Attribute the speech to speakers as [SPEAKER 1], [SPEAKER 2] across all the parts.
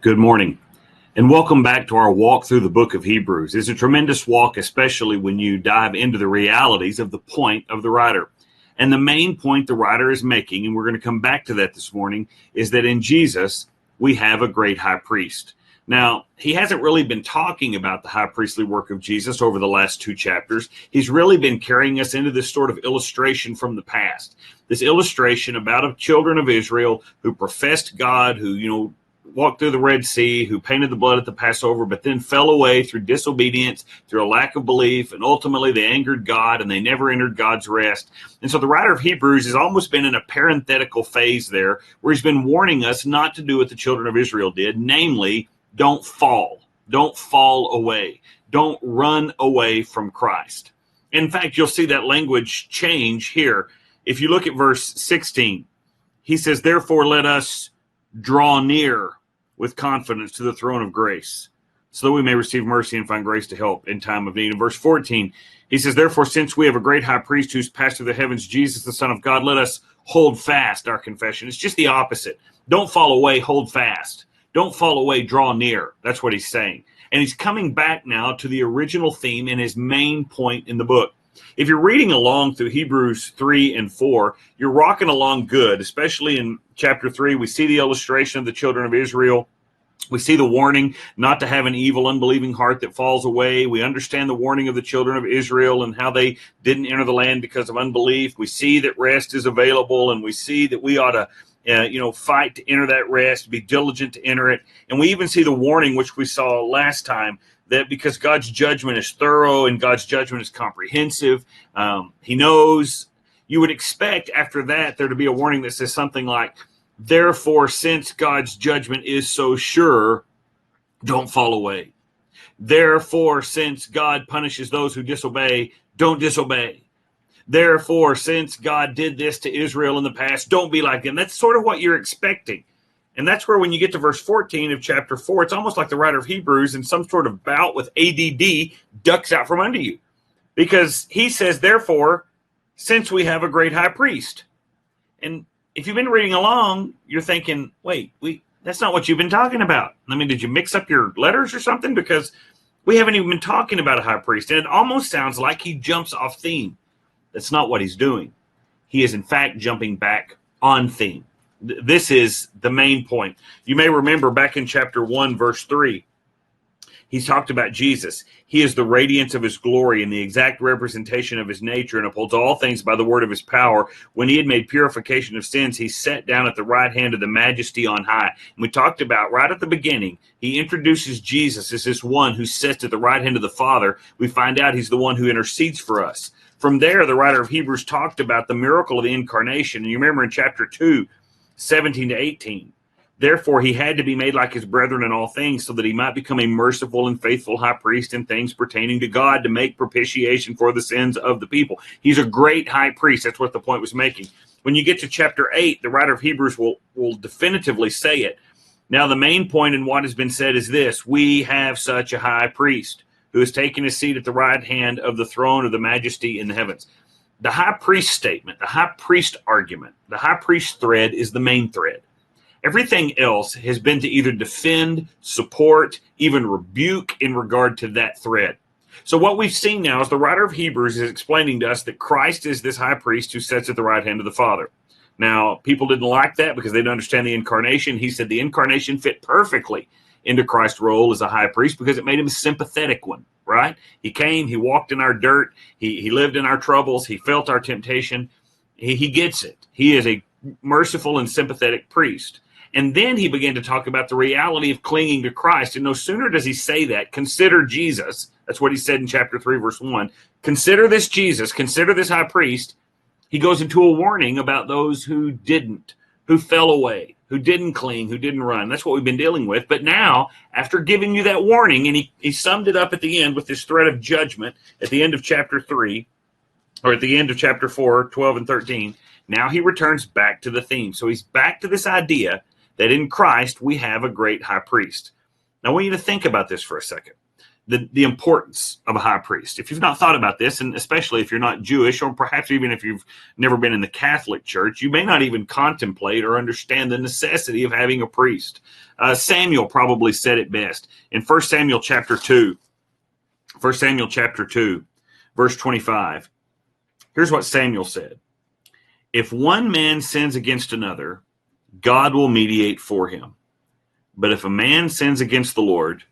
[SPEAKER 1] Good morning, and welcome back to our walk through the book of Hebrews. It's a tremendous walk, especially when you dive into the realities of the point of the writer. And the main point the writer is making, and we're going to come back to that this morning, is that in Jesus, we have a great high priest. Now, he hasn't really been talking about the high priestly work of Jesus over the last two chapters. He's really been carrying us into this sort of illustration from the past. This illustration about the children of Israel who professed God, who, walked through the Red Sea, who painted the blood at the Passover, but then fell away through disobedience, through a lack of belief, and ultimately they angered God and they never entered God's rest. And so the writer of Hebrews has almost been in a parenthetical phase there, where he's been warning us not to do what the children of Israel did, namely, don't fall away, don't run away from Christ. In fact, you'll see that language change here. If you look at verse 16, he says, therefore let us draw near with confidence to the throne of grace, so that we may receive mercy and find grace to help in time of need. In verse 14, he says, therefore, since we have a great high priest who's passed through the heavens, Jesus, the Son of God, let us hold fast our confession. It's just the opposite. Don't fall away, hold fast. Don't fall away, draw near. That's what he's saying. And he's coming back now to the original theme and his main point in the book. If you're reading along through Hebrews 3 and 4, you're rocking along good, especially in chapter 3. We see the illustration of the children of Israel. We see the warning not to have an evil, unbelieving heart that falls away. We understand the warning of the children of Israel and how they didn't enter the land because of unbelief. We see that rest is available, and we see that we ought to fight to enter that rest, be diligent to enter it. And we even see the warning, which we saw last time, that because God's judgment is thorough and God's judgment is comprehensive, he knows. You would expect after that there to be a warning that says something like, therefore, since God's judgment is so sure, don't fall away. Therefore, since God punishes those who disobey, don't disobey. Therefore, since God did this to Israel in the past, don't be like them. That's sort of what you're expecting. And that's where when you get to verse 14 of chapter 4, it's almost like the writer of Hebrews in some sort of bout with ADD ducks out from under you. Because he says, therefore, since we have a great high priest. And if you've been reading along, you're thinking, wait, that's not what you've been talking about. I mean, did you mix up your letters or something? Because we haven't even been talking about a high priest. And it almost sounds like he jumps off theme. That's not what he's doing. He is, in fact, jumping back on theme. This is the main point. You may remember back in chapter 1, verse 3, he's talked about Jesus. He is the radiance of his glory and the exact representation of his nature, and upholds all things by the word of his power. When he had made purification of sins, he sat down at the right hand of the majesty on high. And we talked about right at the beginning, he introduces Jesus as this one who sits at the right hand of the Father. We find out he's the one who intercedes for us. From there, the writer of Hebrews talked about the miracle of the incarnation. And you remember in chapter 2, 17 to 18, therefore he had to be made like his brethren in all things, so that he might become a merciful and faithful high priest in things pertaining to God, to make propitiation for the sins of the people. He's a great high priest. That's what the point was making. When you get to chapter 8, the writer of Hebrews will definitively say it. Now the main point in what has been said is this: we have such a high priest who has taken his seat at the right hand of the throne of the majesty in the heavens. The high priest statement, the high priest argument, the high priest thread is the main thread. Everything else has been to either defend, support, even rebuke in regard to that thread. So what we've seen now is the writer of Hebrews is explaining to us that Christ is this high priest who sits at the right hand of the Father. Now, people didn't like that because they didn't understand the incarnation. He said the incarnation fit perfectly into Christ's role as a high priest because it made him a sympathetic one, right? He came, he walked in our dirt, he lived in our troubles, he felt our temptation. He gets it. He is a merciful and sympathetic priest. And then he began to talk about the reality of clinging to Christ. And no sooner does he say that, consider Jesus. That's what he said in chapter 3, verse 1. Consider this Jesus, consider this high priest. He goes into a warning about those who didn't, who fell away, who didn't cling, who didn't run. That's what we've been dealing with. But now, after giving you that warning, and he summed it up at the end with this threat of judgment at the end of chapter 3, or at the end of chapter 4, 12 and 13, now he returns back to the theme. So he's back to this idea that in Christ we have a great high priest. Now I want you to think about this for a second. the importance of a high priest. If you've not thought about this, and especially if you're not Jewish, or perhaps even if you've never been in the Catholic Church, you may not even contemplate or understand the necessity of having a priest. Samuel probably said it best in 1 Samuel chapter 2. 1 Samuel chapter 2, verse 25. Here's what Samuel said. If one man sins against another, God will mediate for him. But if a man sins against the Lord,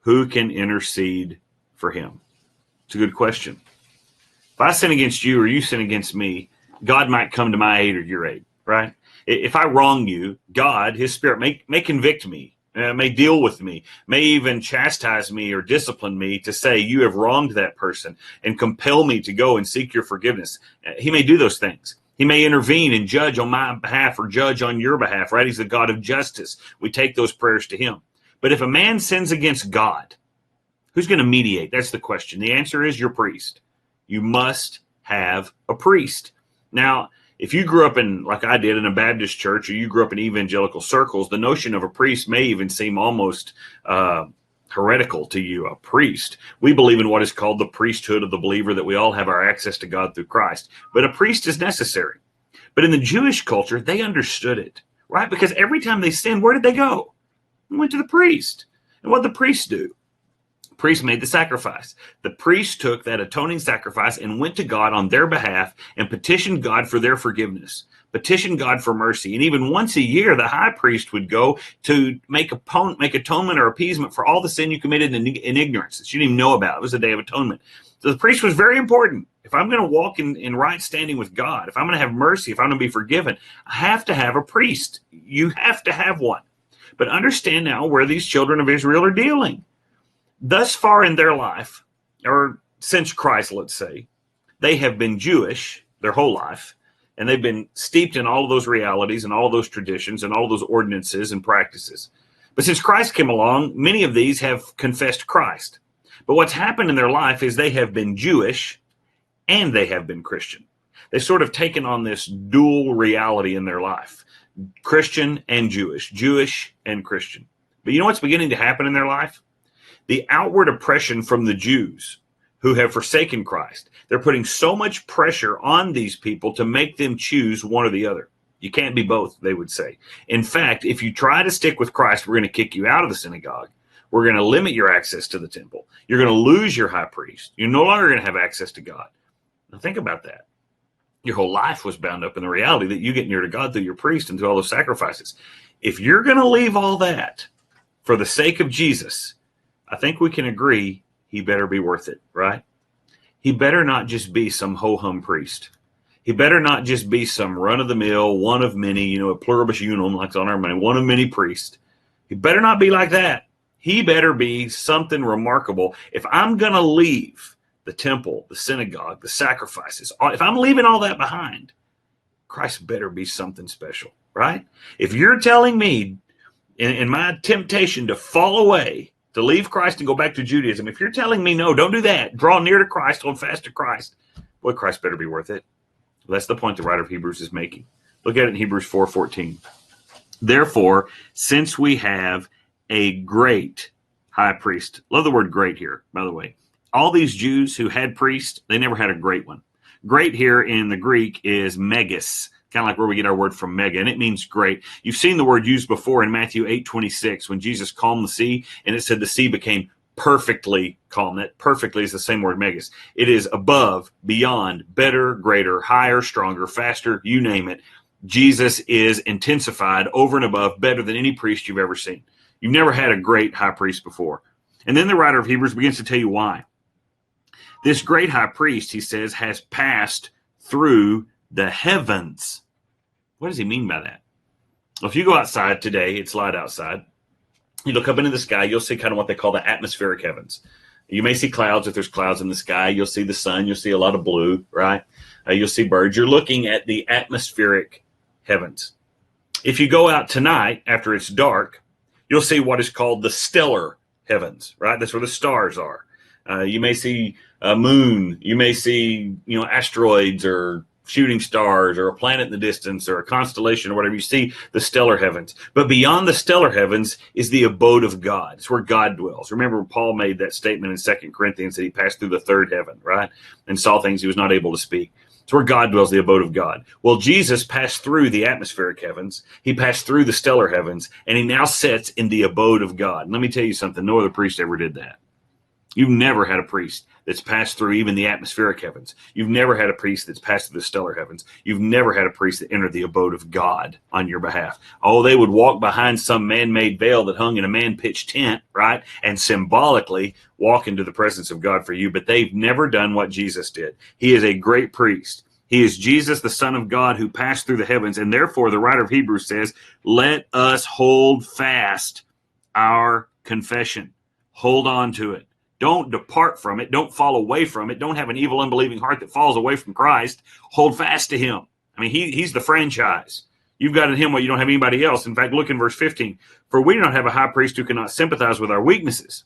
[SPEAKER 1] who can intercede for him? It's a good question. If I sin against you or you sin against me, God might come to my aid or your aid, right? If I wrong you, God, his Spirit, may convict me, may deal with me, may even chastise me or discipline me to say you have wronged that person and compel me to go and seek your forgiveness. He may do those things. He may intervene and judge on my behalf or judge on your behalf, right? He's the God of justice. We take those prayers to him. But if a man sins against God, who's going to mediate? That's the question. The answer is your priest. You must have a priest. Now, if you grew up in, like I did, in a Baptist church, or you grew up in evangelical circles, the notion of a priest may even seem almost heretical to you. A priest. We believe in what is called the priesthood of the believer, that we all have our access to God through Christ. But a priest is necessary. But in the Jewish culture, they understood it, right? Because every time they sinned, where did they go? They went to the priest. And what did the priest do? The priest made the sacrifice. The priest took that atoning sacrifice and went to God on their behalf and petitioned God for their forgiveness, petitioned God for mercy. And even once a year, the high priest would go to make atonement or appeasement for all the sin you committed in ignorance that you didn't even know about. It was a day of atonement. So the priest was very important. If I'm going to walk in right standing with God, if I'm going to have mercy, if I'm going to be forgiven, I have to have a priest. You have to have one. But understand now where these children of Israel are dealing. Thus far in their life, or since Christ, let's say, they have been Jewish their whole life, and they've been steeped in all of those realities and all of those traditions and all of those ordinances and practices. But since Christ came along, many of these have confessed Christ. But what's happened in their life is they have been Jewish and they have been Christian. They've sort of taken on this dual reality in their life. Christian and Jewish, Jewish and Christian. But you know what's beginning to happen in their life? The outward oppression from the Jews who have forsaken Christ. They're putting so much pressure on these people to make them choose one or the other. You can't be both, they would say. In fact, if you try to stick with Christ, we're going to kick you out of the synagogue. We're going to limit your access to the temple. You're going to lose your high priest. You're no longer going to have access to God. Now think about that. Your whole life was bound up in the reality that you get near to God through your priest and through all those sacrifices. If you're going to leave all that for the sake of Jesus, I think we can agree he better be worth it, right? He better not just be some ho-hum priest. He better not just be some run-of-the-mill, one of many, a pluribus unum, like on our money, one of many priests. He better not be like that. He better be something remarkable. If I'm going to leave the temple, the synagogue, the sacrifices, if I'm leaving all that behind, Christ better be something special, right? If you're telling me in my temptation to fall away, to leave Christ and go back to Judaism, if you're telling me, no, don't do that, draw near to Christ, hold fast to Christ, boy, Christ better be worth it. Well, that's the point the writer of Hebrews is making. Look at it in Hebrews 4:14. Therefore, since we have a great high priest, love the word great here, by the way. All these Jews who had priests, they never had a great one. Great here in the Greek is megas, kind of like where we get our word from mega, and it means great. You've seen the word used before in Matthew 8:26 when Jesus calmed the sea, and it said the sea became perfectly calm. That perfectly is the same word, megas. It is above, beyond, better, greater, higher, stronger, faster, you name it. Jesus is intensified over and above, better than any priest you've ever seen. You've never had a great high priest before. And then the writer of Hebrews begins to tell you why. This great high priest, he says, has passed through the heavens. What does he mean by that? Well, if you go outside today, it's light outside. You look up into the sky, you'll see kind of what they call the atmospheric heavens. You may see clouds if there's clouds in the sky. You'll see the sun. You'll see a lot of blue, right? You'll see birds. You're looking at the atmospheric heavens. If you go out tonight after it's dark, you'll see what is called the stellar heavens, right? That's where the stars are. You may see a moon. You may see, asteroids or shooting stars or a planet in the distance or a constellation or whatever. You see the stellar heavens. But beyond the stellar heavens is the abode of God. It's where God dwells. Remember, Paul made that statement in 2 Corinthians that he passed through the third heaven, right? And saw things he was not able to speak. It's where God dwells, the abode of God. Well, Jesus passed through the atmospheric heavens. He passed through the stellar heavens, and he now sits in the abode of God. And let me tell you something. No other priest ever did that. You've never had a priest that's passed through even the atmospheric heavens. You've never had a priest that's passed through the stellar heavens. You've never had a priest that entered the abode of God on your behalf. Oh, they would walk behind some man-made veil that hung in a man-pitched tent, right? And symbolically walk into the presence of God for you. But they've never done what Jesus did. He is a great priest. He is Jesus, the Son of God, who passed through the heavens. And therefore, the writer of Hebrews says, let us hold fast our confession. Hold on to it. Don't depart from it. Don't fall away from it. Don't have an evil, unbelieving heart that falls away from Christ. Hold fast to him. I mean, he's the franchise. You've got in him what you don't have anybody else. In fact, look in verse 15. For we do not have a high priest who cannot sympathize with our weaknesses,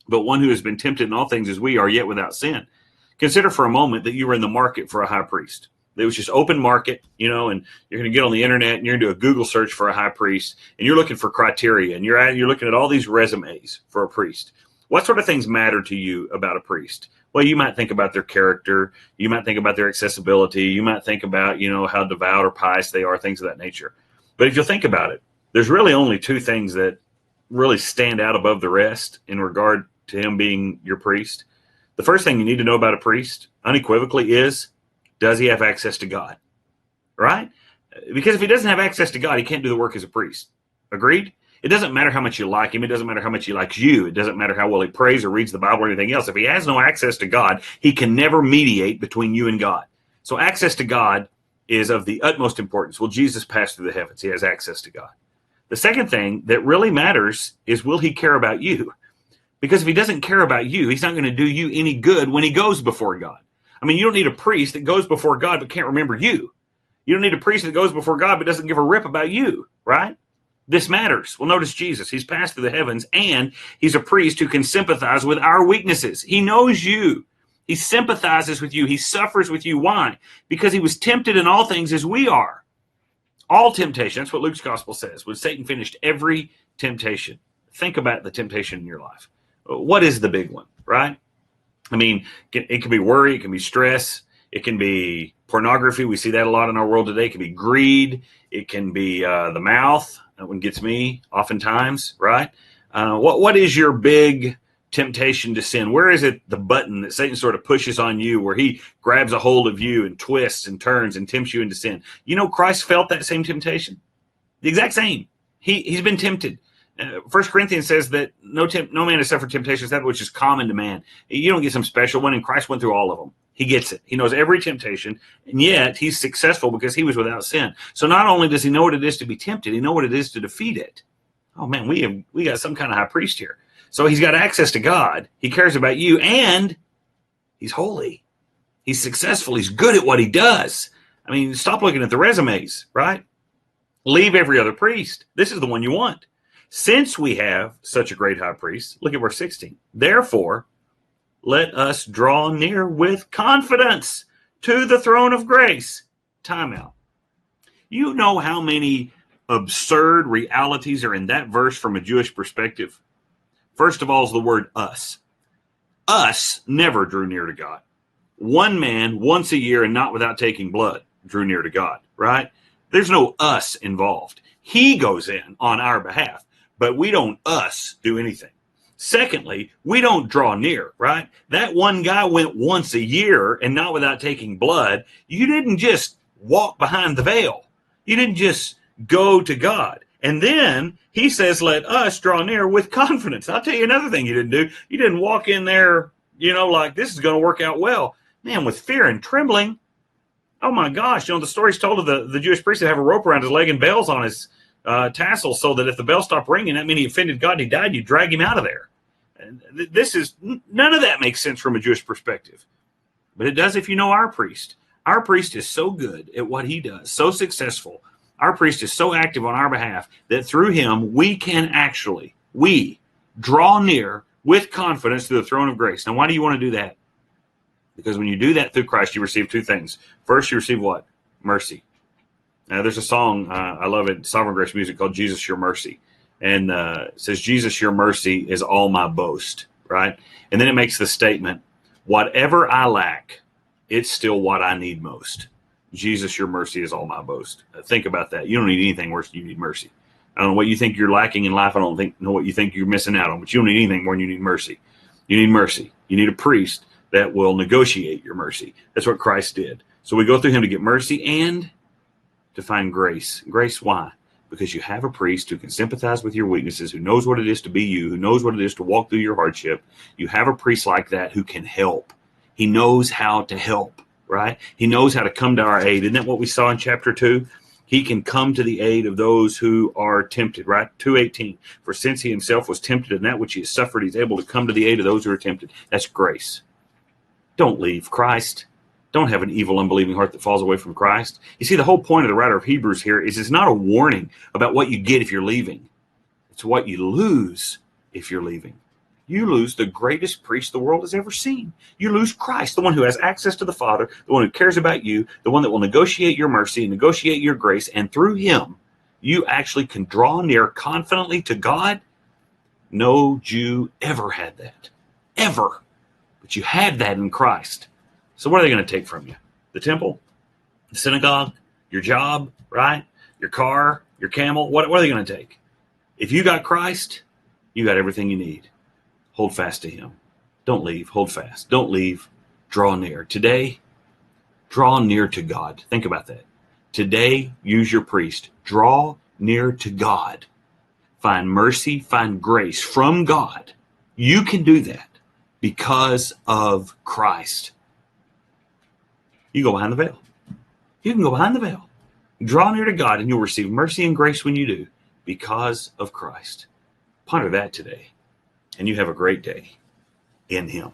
[SPEAKER 1] but one who has been tempted in all things as we are, yet without sin. Consider for a moment that you were in the market for a high priest. It was just open market, and you're going to get on the internet and you're going to do a Google search for a high priest, and you're looking for criteria, and you're looking at all these resumes for a priest. What sort of things matter to you about a priest? Well, you might think about their character. You might think about their accessibility. You might think about, how devout or pious they are, things of that nature. But if you'll think about it, there's really only two things that really stand out above the rest in regard to him being your priest. The first thing you need to know about a priest, unequivocally, is, does he have access to God? Right? Because if he doesn't have access to God, he can't do the work as a priest. Agreed? It doesn't matter how much you like him. It doesn't matter how much he likes you. It doesn't matter how well he prays or reads the Bible or anything else. If he has no access to God, he can never mediate between you and God. So access to God is of the utmost importance. Well, Jesus passed through the heavens. He has access to God. The second thing that really matters is, will he care about you? Because if he doesn't care about you, he's not going to do you any good when he goes before God. I mean, you don't need a priest that goes before God but can't remember you. You don't need a priest that goes before God but doesn't give a rip about you, right? This matters. Well, notice Jesus. He's passed through the heavens, and he's a priest who can sympathize with our weaknesses. He knows you. He sympathizes with you. He suffers with you. Why? Because he was tempted in all things as we are. All temptation. That's what Luke's gospel says. When Satan finished every temptation. Think about the temptation in your life. What is the big one, right? I mean, it can be worry. It can be stress. It can be pornography. We see that a lot in our world today. It can be greed. It can be the mouth. That one gets me oftentimes, right? What is your big temptation to sin? Where is it the button that Satan sort of pushes on you, where he grabs a hold of you and twists and turns and tempts you into sin? Christ felt that same temptation, the exact same. He's been tempted. 1 Corinthians says that no man has suffered temptation except that which is common to man. You don't get some special one, and Christ went through all of them. He gets it. He knows every temptation, and yet he's successful because he was without sin. So not only does he know what it is to be tempted, he knows what it is to defeat it. Oh man, we got some kind of high priest here. So he's got access to God. He cares about you, and he's holy. He's successful. He's good at what he does. I mean, stop looking at the resumes, right? Leave every other priest. This is the one you want. Since we have such a great high priest, look at verse 16. Therefore, let us draw near with confidence to the throne of grace. Time out. You know how many absurd realities are in that verse from a Jewish perspective? First of all is the word us. Us never drew near to God. One man once a year and not without taking blood drew near to God, right? There's no us involved. He goes in on our behalf, but we don't us do anything. Secondly, we don't draw near, right? That one guy went once a year and not without taking blood. You didn't just walk behind the veil. You didn't just go to God. And then he says, let us draw near with confidence. I'll tell you another thing you didn't do. You didn't walk in there, like this is going to work out well. Man, with fear and trembling. Oh my gosh. The story's told of the Jewish priest that have a rope around his leg and bells on his tassel, so that if the bell stopped ringing, that meant he offended God and he died, you drag him out of there. And none of that makes sense from a Jewish perspective. But it does if you know our priest. Our priest is so good at what he does, so successful. Our priest is so active on our behalf that through him we can we draw near with confidence to the throne of grace. Now, why do you want to do that? Because when you do that through Christ, you receive two things. First, you receive what? Mercy. Now, there's a song, I love it, Sovereign Grace music, called Jesus, Your Mercy. And it says, Jesus, your mercy is all my boast, right? And then it makes the statement, whatever I lack, it's still what I need most. Jesus, your mercy is all my boast. Think about that. You don't need anything worse than you need mercy. I don't know what you think you're lacking in life. I don't know what you think you're missing out on, but you don't need anything more than you need mercy. You need mercy. You need a priest that will negotiate your mercy. That's what Christ did. So we go through him to get mercy and to find grace. Grace, why? Because you have a priest who can sympathize with your weaknesses, who knows what it is to be you, who knows what it is to walk through your hardship. You have a priest like that who can help. He knows how to help, right? He knows how to come to our aid. Isn't that what we saw in chapter 2? He can come to the aid of those who are tempted, right? 2:18. For since he himself was tempted in that which he has suffered, he's able to come to the aid of those who are tempted. That's grace. Don't leave Christ. Don't have an evil, unbelieving heart that falls away from Christ. You see, the whole point of the writer of Hebrews here is it's not a warning about what you get if you're leaving. It's what you lose if you're leaving. You lose the greatest priest the world has ever seen. You lose Christ, the one who has access to the Father, the one who cares about you, the one that will negotiate your mercy and negotiate your grace. And through him, you actually can draw near confidently to God. No Jew ever had that. Ever. But you had that in Christ. So what are they going to take from you? The temple? The synagogue? Your job? Right? Your car? Your camel? What are they going to take? If you got Christ, you got everything you need. Hold fast to him. Don't leave. Hold fast. Don't leave. Draw near. Today, draw near to God. Think about that. Today, use your priest. Draw near to God. Find mercy, find grace from God. You can do that because of Christ. You go behind the veil. You can go behind the veil. Draw near to God, and you'll receive mercy and grace when you do because of Christ. Ponder that today. And you have a great day in him.